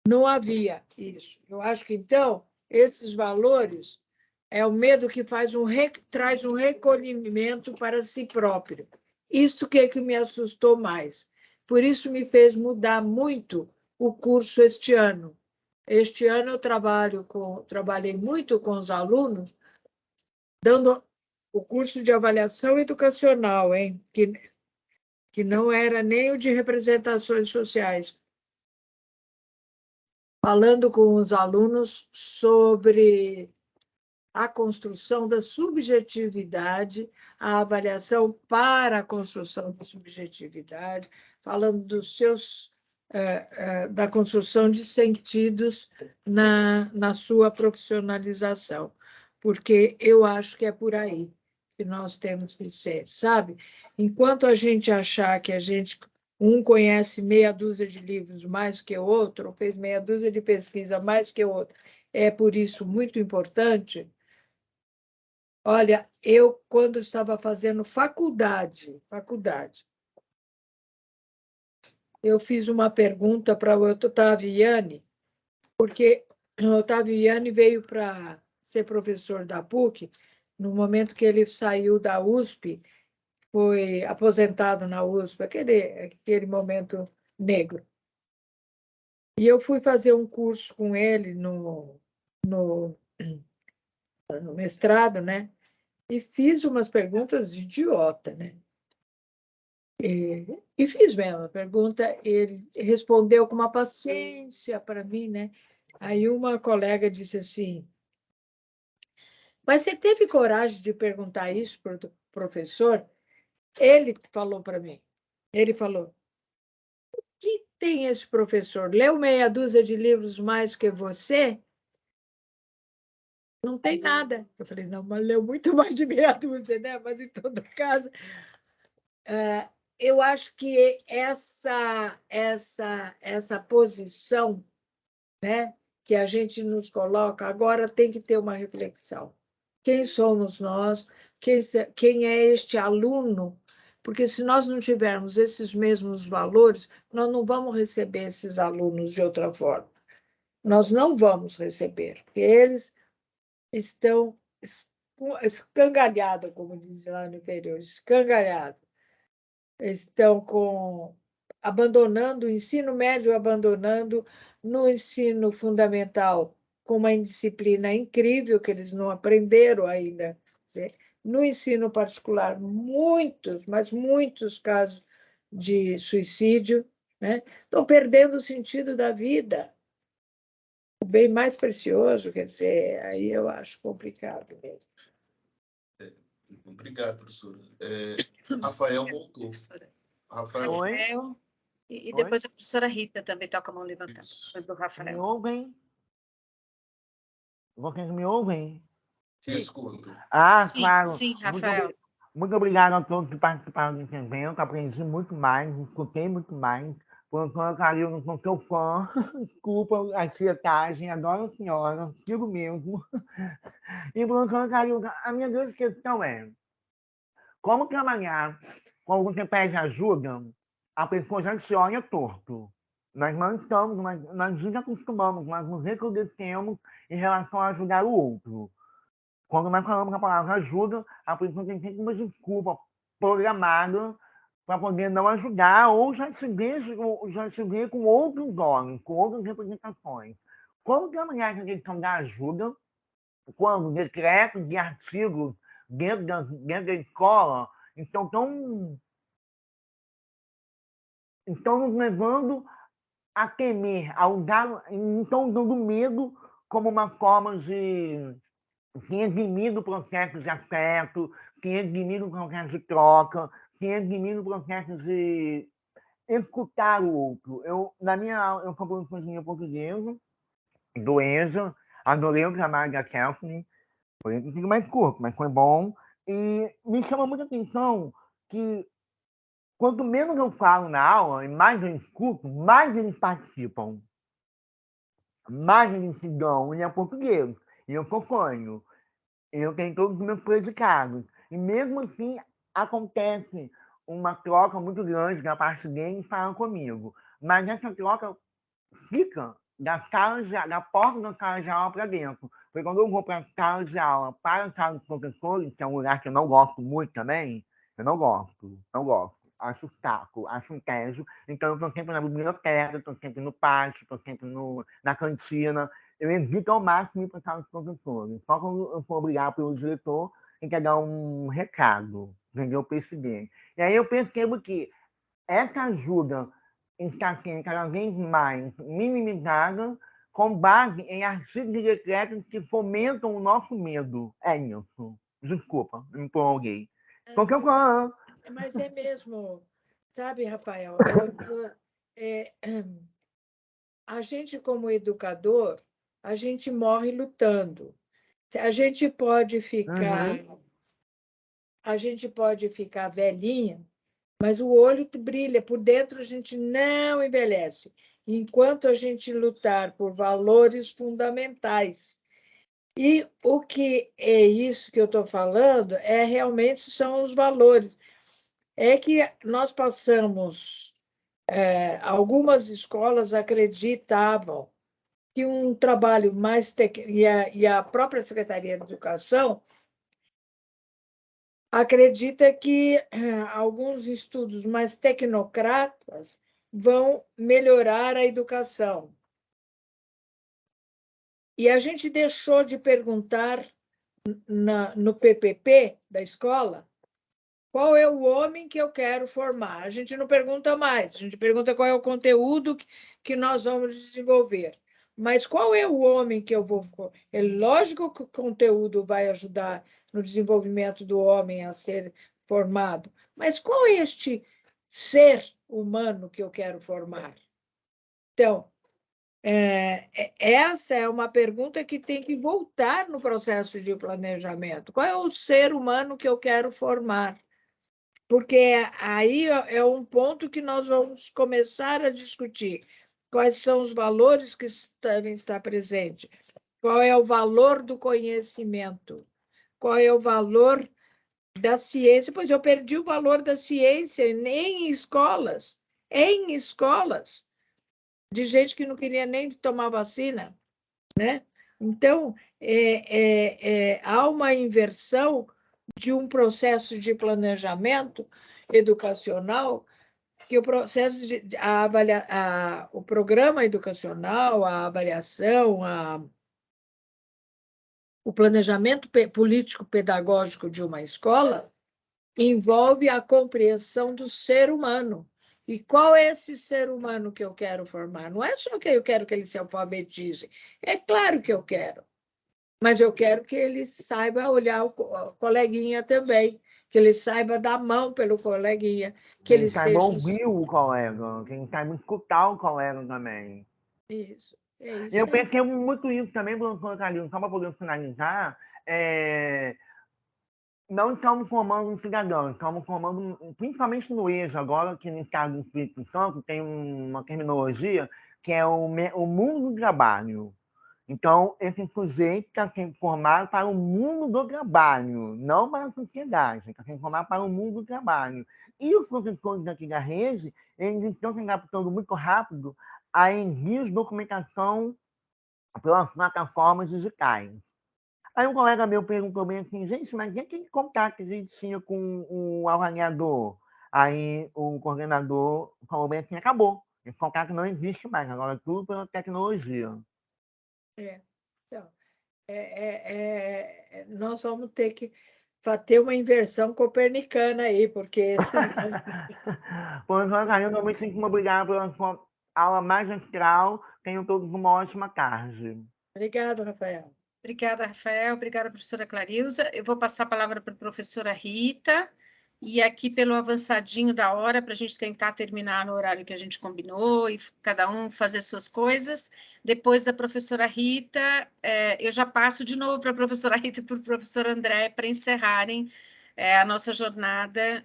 Speaker 1: Não havia isso. Eu acho que, então, esses valores é o medo que traz um recolhimento para si próprio. Isso que me assustou mais. Por isso me fez mudar muito o curso este ano. Este ano eu trabalhei muito com os alunos, dando o curso de avaliação educacional, hein? Que não era nem o de representações sociais, falando com os alunos sobre a construção da subjetividade, a avaliação para a construção da subjetividade, falando da construção de sentidos na sua profissionalização, porque eu acho que é por aí que nós temos que ser, sabe? Enquanto a gente achar que um conhece meia dúzia de livros mais que o outro, ou fez meia dúzia de pesquisa mais que o outro, é por isso muito importante. Olha, eu, quando estava fazendo faculdade, eu fiz uma pergunta para o Ottaviani, porque o Ottaviani veio para ser professor da PUC, no momento que ele saiu da USP, foi aposentado na USP, aquele momento negro. E eu fui fazer um curso com ele no mestrado, né? E fiz umas perguntas de idiota, né? E fiz mesmo a pergunta, ele respondeu com uma paciência para mim, né? Aí uma colega disse assim, mas você teve coragem de perguntar isso para o professor? Ele falou para mim, ele falou, o que tem esse professor? Leu meia dúzia de livros mais que você? Não tem nada. Eu falei, não, mas leu muito mais de meia dúzia, né? Mas, em todo caso, eu acho que essa posição, né, que a gente nos coloca, agora tem que ter uma reflexão. Quem somos nós? Quem é este aluno? Porque se nós não tivermos esses mesmos valores, nós não vamos receber esses alunos de outra forma. Nós não vamos receber, porque eles estão escangalhados, como dizem lá no interior, escangalhados. Estão abandonando o ensino médio, abandonando no ensino fundamental, com uma indisciplina incrível que eles não aprenderam ainda. Quer dizer, no ensino particular, muitos, mas muitos casos de suicídio, né? Estão perdendo o sentido da vida. O bem mais precioso, quer dizer, aí eu acho complicado mesmo.
Speaker 6: Obrigado, professora. Rafael voltou.
Speaker 2: Professora.
Speaker 6: Rafael.
Speaker 7: Oi?
Speaker 2: Rafael, e
Speaker 7: Oi?
Speaker 2: depois a professora Rita também está com a mão levantada.
Speaker 6: Isso.
Speaker 2: Depois do
Speaker 7: Me
Speaker 2: Rafael.
Speaker 7: ouvem? Vocês me ouvem?
Speaker 6: Te escuto.
Speaker 7: Ah,
Speaker 2: Sim,
Speaker 7: claro.
Speaker 2: sim, Rafael.
Speaker 7: Muito obrigado a todos que participaram desse evento. Aprendi muito mais, escutei muito mais. Professora Carilda, sou seu fã. Desculpa a tietagem, adoro a senhora, sigo mesmo. E, professora Carilda, a minha grande questão é: como trabalhar quando você pede ajuda, a pessoa já te olha torto? Nós não estamos, nós nos acostumamos, nós nos recrudescemos em relação a ajudar o outro. Quando nós falamos a palavra ajuda, a pessoa tem sempre uma desculpa programada para poder não ajudar, ou já se vê com outros olhos, com outras representações. Como trabalhar essa questão da ajuda quando decretos e artigos dentro da escola estão nos levando a temer, a usar, estão usando o medo como uma forma de se eximir do processo de afeto, se eximir do processo de troca, se eximir do processo de escutar o outro. Eu sou professor de língua portuguesa, do EJA, adorei o trabalho da Kathleen, foi um pouquinho mais curto, mas foi bom. E me chama muita atenção que quanto menos eu falo na aula e mais eu escuto, mais eles participam. Mais eles se dão. Ele é português, e eu sou fônio. Eu tenho todos os meus predicados. E mesmo assim, acontece uma troca muito grande da parte deles falando comigo. Mas essa troca fica da porta da sala de aula para dentro. Porque quando eu vou para a sala de aula, para a sala dos professores, que é um lugar que eu não gosto muito também, eu não gosto. Acho saco, acho um tédio. Então, eu estou sempre na biblioteca, estou sempre no pátio, estou sempre na cantina. Eu evito ao máximo ir para a sala dos professores. Só quando eu for obrigado pelo diretor, tem que dar um recado, entendeu? Para esse bem. E aí eu percebo que essa ajuda está sendo cada vez mais minimizada com base em artigos e decretos que fomentam o nosso medo. É isso. Desculpa, me empolguei. Porque eu
Speaker 1: Mas é mesmo, sabe, Rafael, a gente, como educador, a gente morre lutando. A gente pode ficar, a gente pode ficar velhinha, mas o olho brilha, por dentro a gente não envelhece, enquanto a gente lutar por valores fundamentais. E o que é isso que eu estou falando realmente são os valores. É que nós passamos, algumas escolas acreditavam que um trabalho mais e a própria Secretaria de Educação acredita que alguns estudos mais tecnocratas vão melhorar a educação. E a gente deixou de perguntar no PPP da escola qual é o homem que eu quero formar. A gente não pergunta mais, a gente pergunta qual é o conteúdo que nós vamos desenvolver. Mas qual é o homem que eu vou... É lógico que o conteúdo vai ajudar no desenvolvimento do homem a ser formado, mas qual é este ser humano que eu quero formar? Então, essa é uma pergunta que tem que voltar no processo de planejamento. Qual é o ser humano que eu quero formar? Porque aí é um ponto que nós vamos começar a discutir. Quais são os valores que devem estar presentes? Qual é o valor do conhecimento? Qual é o valor da ciência? Pois eu perdi o valor da ciência em escolas, de gente que não queria nem tomar vacina, né? Então, há uma inversão de um processo de planejamento educacional que o processo o programa educacional, a avaliação, o planejamento político-pedagógico de uma escola envolve a compreensão do ser humano. E qual é esse ser humano que eu quero formar? Não é só que eu quero que ele se alfabetize. É claro que eu quero. Mas eu quero que ele saiba olhar o coleguinha também, que ele saiba dar mão pelo coleguinha, que ele
Speaker 7: saiba
Speaker 1: seja...
Speaker 7: ouvir o colega, quem saiba escutar o colega também.
Speaker 1: Isso, é isso.
Speaker 7: Eu percebo muito isso também, professor Calil, só para poder finalizar, não estamos formando um cidadão, estamos formando, principalmente no EJA, agora que no estado do Espírito Santo tem uma terminologia que é o mundo do trabalho. Então, esse sujeito está sendo formado para o mundo do trabalho, não para a sociedade, está sendo formado para o mundo do trabalho. E os professores aqui da rede, eles estão se adaptando muito rápido a envios de documentação pelas plataformas digitais. Aí um colega meu perguntou bem assim, gente, mas que contato que a gente tinha com o avaliador? Aí o coordenador falou bem assim, acabou. Esse contato não existe mais, agora é tudo pela tecnologia.
Speaker 1: Então, nós vamos ter que ter uma inversão copernicana aí, porque senão...
Speaker 7: Professora Karina, eu me sinto muito obrigada pela sua aula magistral. Tenham todos uma ótima tarde.
Speaker 1: Obrigada, Rafael.
Speaker 2: Obrigada, Rafael. Obrigada, professora Clarilza. Eu vou passar a palavra para a professora Rita, e aqui pelo avançadinho da hora, para a gente tentar terminar no horário que a gente combinou, e cada um fazer suas coisas. Depois da professora Rita, eu já passo de novo para a professora Rita e para o professor André para encerrarem a nossa jornada.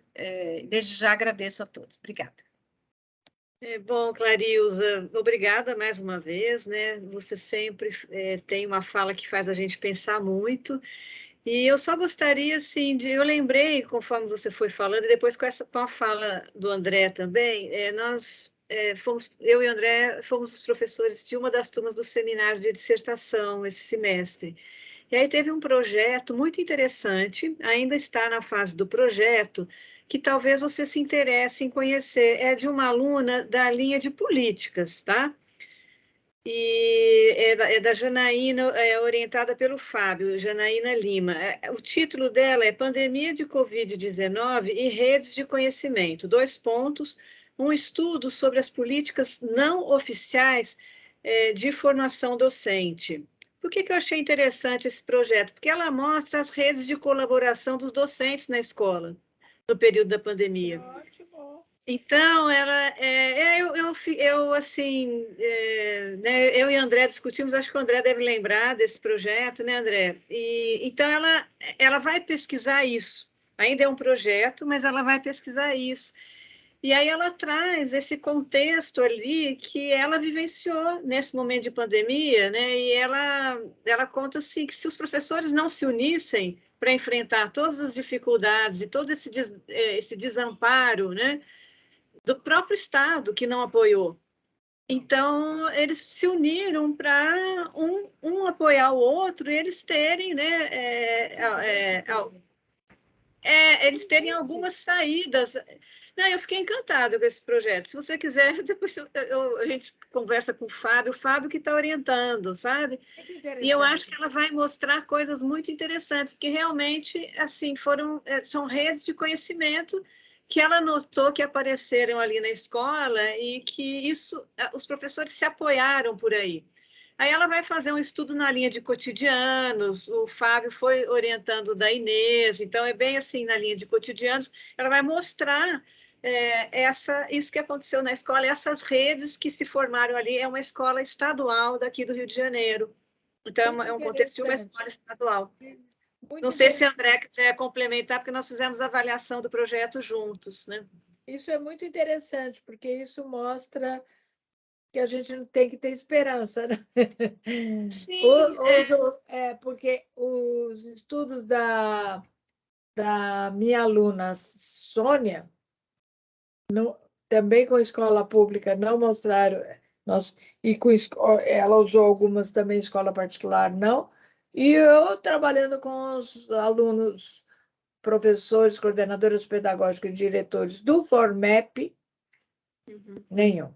Speaker 2: Desde já agradeço a todos. Obrigada.
Speaker 8: Bom, Clarilza, obrigada mais uma vez, né? Você sempre tem uma fala que faz a gente pensar muito. E eu só gostaria, assim, eu lembrei, conforme você foi falando, e depois com a fala do André também, eu e o André fomos os professores de uma das turmas do seminário de dissertação esse semestre. E aí teve um projeto muito interessante, ainda está na fase do projeto, que talvez você se interesse em conhecer. É de uma aluna da linha de políticas, tá? E é da Janaína, orientada pelo Fábio, Janaína Lima. O título dela é Pandemia de Covid-19 e Redes de Conhecimento. 2 pontos, um estudo sobre as políticas não oficiais de formação docente. Por que eu achei interessante esse projeto? Porque ela mostra as redes de colaboração dos docentes na escola, no período da pandemia.
Speaker 1: Ótimo.
Speaker 8: Então, eu e André discutimos, acho que o André deve lembrar desse projeto, né, André? Então, ela vai pesquisar isso. Ainda é um projeto, mas ela vai pesquisar isso. E aí ela traz esse contexto ali que ela vivenciou nesse momento de pandemia, né? E ela conta assim que se os professores não se unissem para enfrentar todas as dificuldades e todo esse desamparo, né, do próprio Estado que não apoiou. Então, eles se uniram para um apoiar o outro e eles terem, né, eles terem algumas saídas. Não, eu fiquei encantada com esse projeto. Se você quiser, depois a gente conversa com o Fábio que está orientando, sabe? E eu acho que ela vai mostrar coisas muito interessantes, porque realmente, assim, são redes de conhecimento que ela notou que apareceram ali na escola e que os professores se apoiaram por aí. Aí ela vai fazer um estudo na linha de cotidianos, o Fábio foi orientando da Inês, então é bem assim, na linha de cotidianos, ela vai mostrar isso que aconteceu na escola, essas redes que se formaram ali, é uma escola estadual daqui do Rio de Janeiro. Então, é um contexto de uma escola estadual. Não sei se a André quiser complementar, porque nós fizemos a avaliação do projeto juntos, né?
Speaker 1: Isso é muito interessante, porque isso mostra que a gente não tem que ter esperança, né?
Speaker 8: Sim,
Speaker 1: porque os estudos da minha aluna Sônia, também com escola pública, não mostraram, ela usou algumas também escola particular, não, e eu trabalhando com os alunos, professores, coordenadores pedagógicos e diretores do FORMEP, nenhum.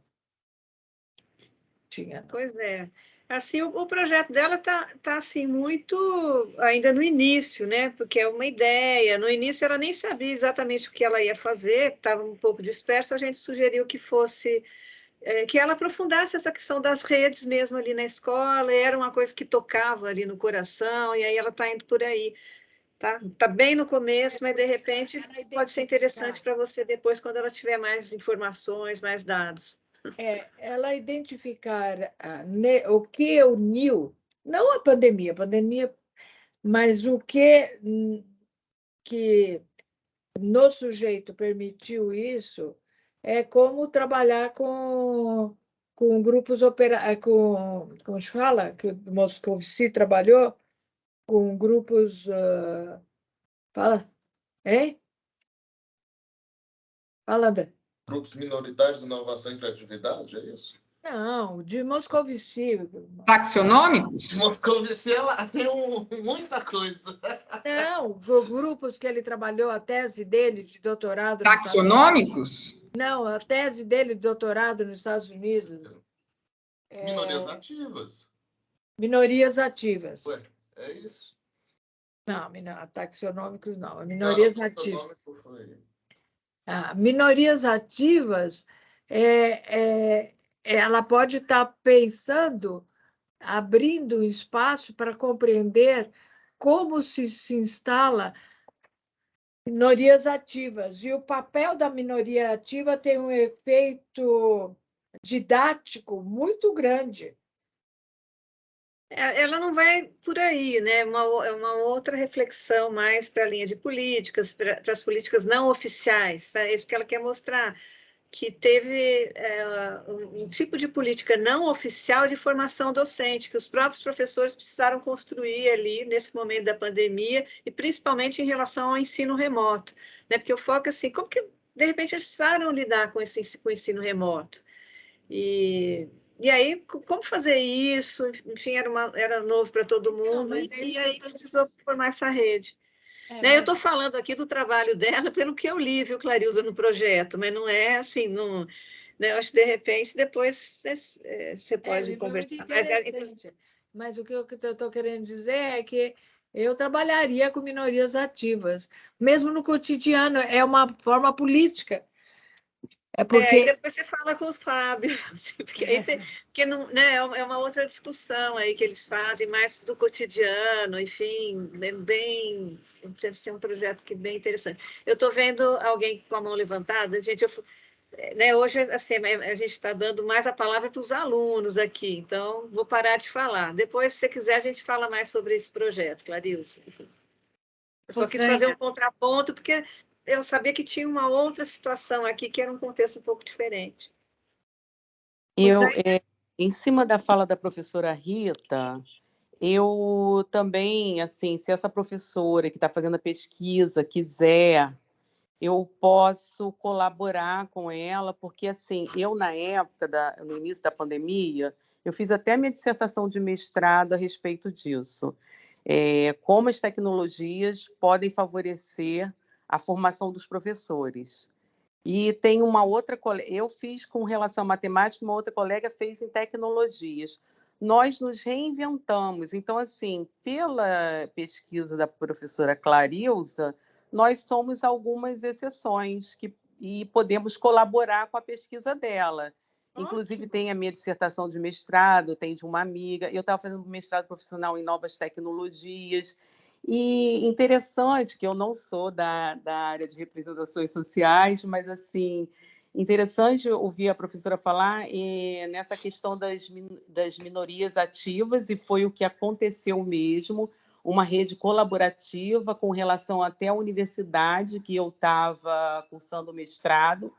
Speaker 1: Tinha, não.
Speaker 8: Pois é. Assim, o projeto dela tá assim, muito ainda no início, né? Porque é uma ideia. No início ela nem sabia exatamente o que ela ia fazer, estava um pouco disperso, a gente sugeriu que fosse que ela aprofundasse essa questão das redes mesmo ali na escola, e era uma coisa que tocava ali no coração, e aí ela está indo por aí. Tá bem no começo, mas de repente pode ser interessante para você depois, quando ela tiver mais informações, mais dados.
Speaker 1: Ela identificar o que uniu, não a pandemia, mas o que no sujeito permitiu isso é como trabalhar com grupos como se fala, que o Moscovici trabalhou, com grupos, fala, hein? Fala, André.
Speaker 6: Grupos minoritários de inovação e criatividade, é isso?
Speaker 1: Não, de Moscovici.
Speaker 9: Taxonômicos?
Speaker 6: De Moscovici, ela tem muita coisa.
Speaker 1: Não, grupos que ele trabalhou, a tese dele de doutorado nos Estados
Speaker 9: Taxonômicos?
Speaker 1: Unidos. Não, a tese dele de doutorado nos Estados Unidos.
Speaker 6: Minorias ativas.
Speaker 1: Minorias ativas.
Speaker 6: Ué, é isso?
Speaker 1: Não, taxonômicos não, minorias
Speaker 6: Não,
Speaker 1: ativas.
Speaker 6: foi.
Speaker 1: Minorias ativas, ela pode estar pensando, abrindo espaço para compreender como se instala minorias ativas. E o papel da minoria ativa tem um efeito didático muito grande.
Speaker 8: Ela não vai por aí, né? É uma outra reflexão mais para a linha de políticas, para as políticas não oficiais. Tá? É isso que ela quer mostrar, que teve um tipo de política não oficial de formação docente, que os próprios professores precisaram construir ali nesse momento da pandemia, e principalmente em relação ao ensino remoto, né? Porque o foco é assim, como que de repente eles precisaram lidar com o ensino remoto? E aí, como fazer isso? Enfim, era novo para todo mundo, e aí precisou formar essa rede. Né? Eu estou falando aqui do trabalho dela pelo que eu li, viu, Clarilza, no projeto, mas não é assim, não, né? Eu acho que de repente depois você pode conversar.
Speaker 1: Mas o que eu estou querendo dizer é que eu trabalharia com minorias ativas, mesmo no cotidiano, é uma forma política.
Speaker 8: E depois você fala com os Fábio, porque aí porque não, né, é uma outra discussão aí que eles fazem, mais do cotidiano, enfim, bem, deve ser um projeto que é bem interessante. Eu estou vendo alguém com a mão levantada, gente, né, hoje assim, a gente está dando mais a palavra para os alunos aqui, então vou parar de falar. Depois, se você quiser, a gente fala mais sobre esse projeto, Clarilza. Eu só quis fazer um contraponto, porque eu sabia que tinha uma outra situação aqui, que era um contexto um pouco diferente.
Speaker 10: Em cima da fala da professora Rita, eu também, assim, se essa professora que está fazendo a pesquisa quiser, eu posso colaborar com ela, porque, assim, eu, na época, no início da pandemia, eu fiz até minha dissertação de mestrado a respeito disso. Como as tecnologias podem favorecer a formação dos professores. E tem uma outra eu fiz com relação à matemática, uma outra colega fez em tecnologias. Nós nos reinventamos. Então, assim, pela pesquisa da professora Clarilza, nós somos algumas exceções e podemos colaborar com a pesquisa dela. Inclusive, tem a minha dissertação de mestrado, tem de uma amiga. Eu estava fazendo um mestrado profissional em novas tecnologias. E interessante, que eu não sou da área de representações sociais, mas, assim, interessante ouvir a professora falar nessa questão das minorias ativas, e foi o que aconteceu mesmo, uma rede colaborativa com relação até à universidade que eu estava cursando o mestrado,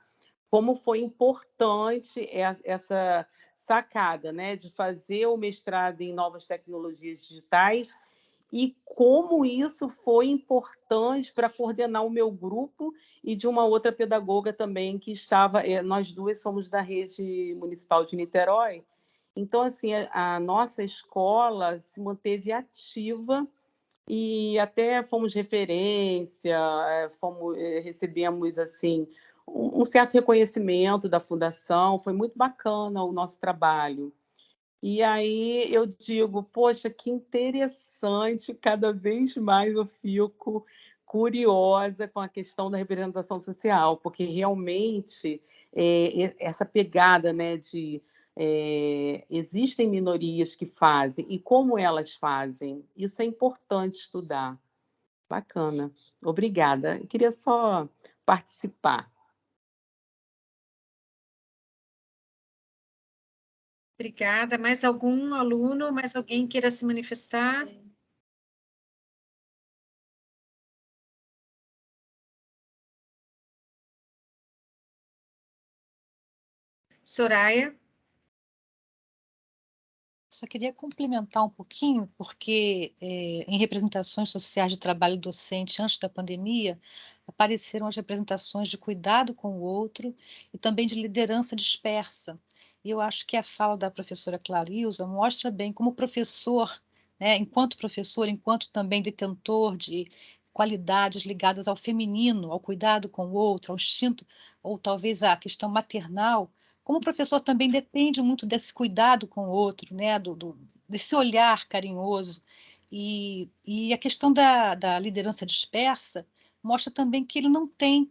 Speaker 10: como foi importante essa sacada, né, de fazer o mestrado em novas tecnologias digitais, e como isso foi importante para coordenar o meu grupo e de uma outra pedagoga também que estava... Nós duas somos da rede municipal de Niterói. Então, assim, a nossa escola se manteve ativa e até fomos referência, recebemos, assim, um certo reconhecimento da fundação. Foi muito bacana o nosso trabalho. E aí eu digo, poxa, que interessante, cada vez mais eu fico curiosa com a questão da representação social, porque realmente essa pegada, né, de existem minorias que fazem, e como elas fazem, isso é importante estudar. Bacana, obrigada. Eu queria só participar.
Speaker 2: Obrigada. Mais algum aluno, mais alguém queira se manifestar? Soraya?
Speaker 3: Só queria complementar um pouquinho, porque em representações sociais de trabalho docente antes da pandemia, apareceram as representações de cuidado com o outro e também de liderança dispersa. E eu acho que a fala da professora Clarilza mostra bem como professor, né, enquanto professor, enquanto também detentor de qualidades ligadas ao feminino, ao cuidado com o outro, ao instinto, ou talvez à questão maternal, como o professor também depende muito desse cuidado com o outro, né? Desse olhar carinhoso. E a questão da liderança dispersa mostra também que ele não tem,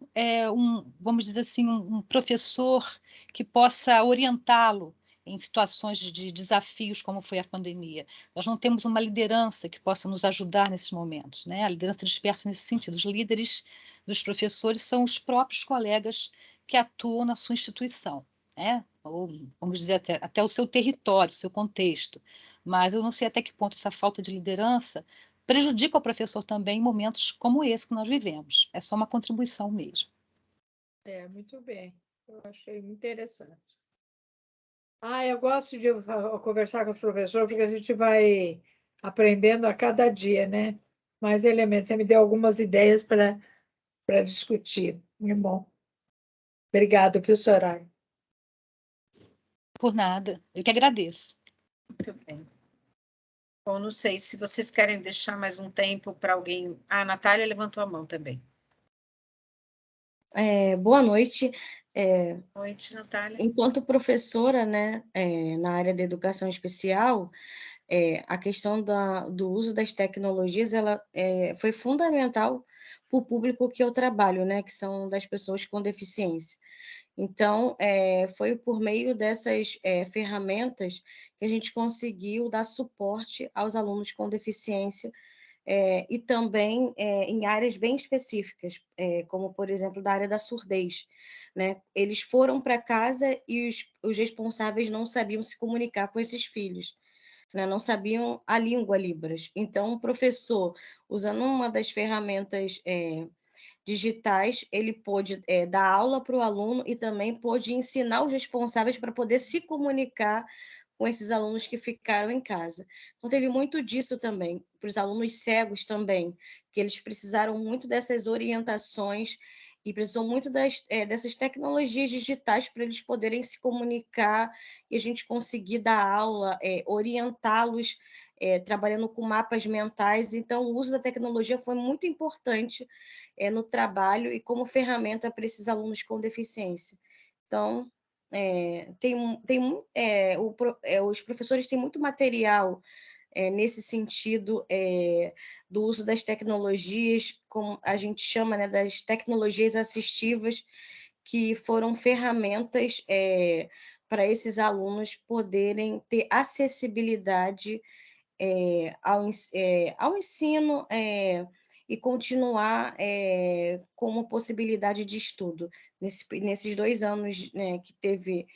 Speaker 3: vamos dizer assim, um professor que possa orientá-lo em situações de desafios como foi a pandemia. Nós não temos uma liderança que possa nos ajudar nesses momentos, né? A liderança dispersa nesse sentido. Os líderes dos professores são os próprios colegas que atuam na sua instituição, né? Ou, vamos dizer, até o seu território, o seu contexto. Mas eu não sei até que ponto essa falta de liderança prejudica o professor também em momentos como esse que nós vivemos. É só uma contribuição mesmo.
Speaker 1: Muito bem. Eu achei muito interessante. Eu gosto de conversar com os professores, porque a gente vai aprendendo a cada dia, né? Mais elementos. Você me deu algumas ideias para discutir. Muito bom. Obrigada, professora.
Speaker 3: Por nada. Eu que agradeço.
Speaker 2: Muito bem. Bom, não sei se vocês querem deixar mais um tempo para alguém. A Natália levantou a mão também.
Speaker 11: Boa noite.
Speaker 2: Boa noite, Natália.
Speaker 11: Enquanto professora, né, na área da educação especial, a questão do uso das tecnologias, ela foi fundamental para o público que eu trabalho, né, que são das pessoas com deficiência. Então, foi por meio dessas ferramentas que a gente conseguiu dar suporte aos alunos com deficiência, e também em áreas bem específicas, como, por exemplo, da área da surdez, né? Eles foram para casa e os responsáveis não sabiam se comunicar com esses filhos, né? Não sabiam a língua Libras. Então, o professor, usando uma das ferramentas digitais, ele pôde dar aula para o aluno e também pôde ensinar os responsáveis para poder se comunicar com esses alunos que ficaram em casa. Então, teve muito disso também, para os alunos cegos também, que eles precisaram muito dessas orientações e precisam muito dessas tecnologias digitais para eles poderem se comunicar e a gente conseguir dar aula, orientá-los, trabalhando com mapas mentais. Então, o uso da tecnologia foi muito importante no trabalho e como ferramenta para esses alunos com deficiência. Então, os professores têm muito material nesse sentido do uso das tecnologias, como a gente chama, né, das tecnologias assistivas, que foram ferramentas para esses alunos poderem ter acessibilidade ao ensino e continuar com uma possibilidade de estudo. Nesses 2 anos, né, que teve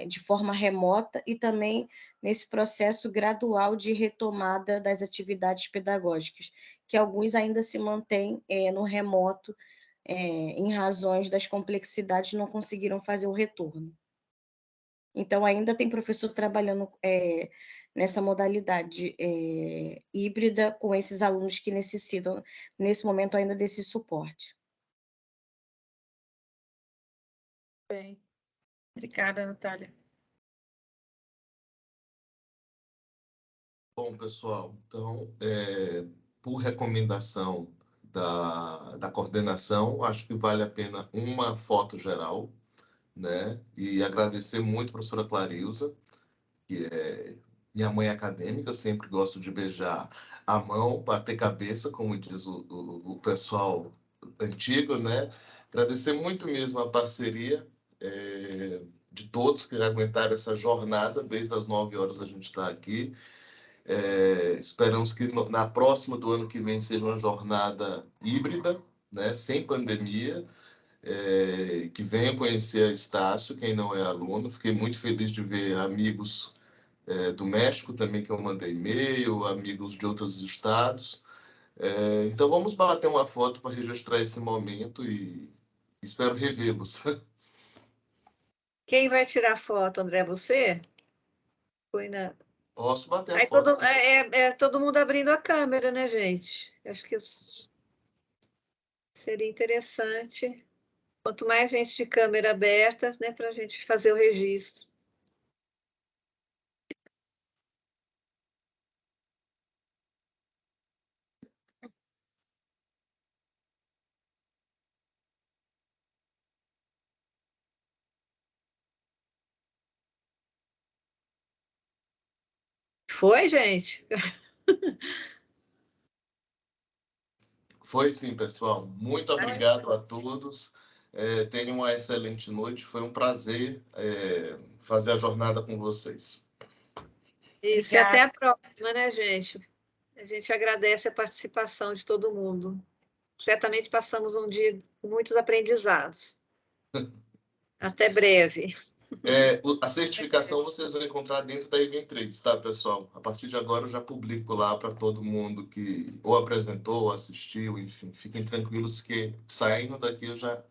Speaker 11: de forma remota e também nesse processo gradual de retomada das atividades pedagógicas, que alguns ainda se mantêm no remoto, em razões das complexidades, não conseguiram fazer o retorno. Então, ainda tem professor trabalhando nessa modalidade híbrida com esses alunos que necessitam, nesse momento, ainda desse suporte.
Speaker 1: Bem.
Speaker 2: Obrigada, Natália.
Speaker 6: Bom, pessoal, então, por recomendação da coordenação, acho que vale a pena uma foto geral, né? E agradecer muito a professora Clarilza que é minha mãe acadêmica, sempre gosto de beijar a mão, bater cabeça, como diz o pessoal antigo, né? Agradecer muito mesmo a parceria de todos que aguentaram essa jornada, desde as 9 horas a gente está aqui. Esperamos que na próxima do ano que vem seja uma jornada híbrida, né? Sem pandemia, que venha conhecer a Estácio, quem não é aluno. Fiquei muito feliz de ver amigos do México também, que eu mandei e-mail, amigos de outros estados. Então vamos bater uma foto para registrar esse momento e espero revê-los.
Speaker 8: Quem vai tirar foto, André? Você?
Speaker 6: Posso bater a
Speaker 8: Aí
Speaker 6: foto.
Speaker 8: todo mundo abrindo a câmera, né, gente? Acho que seria interessante. Quanto mais gente de câmera aberta, né, para a gente fazer o registro. Foi, gente?
Speaker 6: Foi sim, pessoal. Muito obrigado a todos. Tenham uma excelente noite. Foi um prazer fazer a jornada com vocês.
Speaker 8: Isso, e até a próxima, né, gente? A gente agradece a participação de todo mundo. Certamente passamos um dia com muitos aprendizados. Até breve.
Speaker 6: A certificação vocês vão encontrar dentro da Event3, tá, pessoal? A partir de agora eu já publico lá para todo mundo que ou apresentou, ou assistiu, enfim. Fiquem tranquilos que saindo daqui eu já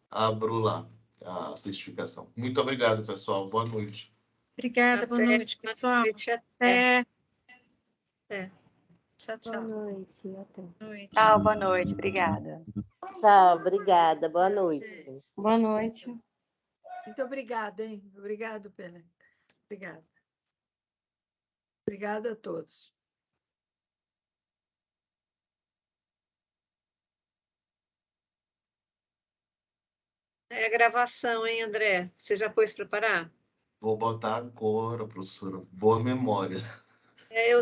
Speaker 6: abro lá a certificação. Muito obrigado, pessoal. Boa noite.
Speaker 2: Obrigada, boa noite, pessoal. Até. Tchau, tchau.
Speaker 12: Boa noite. Até.
Speaker 5: Tchau, boa noite. Obrigada.
Speaker 12: Tchau, obrigada. Boa noite.
Speaker 11: Boa noite.
Speaker 1: Muito obrigada, hein? Obrigado, Pena. Obrigada. Obrigada a todos.
Speaker 8: É a gravação, hein, André? Você já pôs preparar?
Speaker 6: Vou botar agora, professora. Boa memória.
Speaker 8: Eu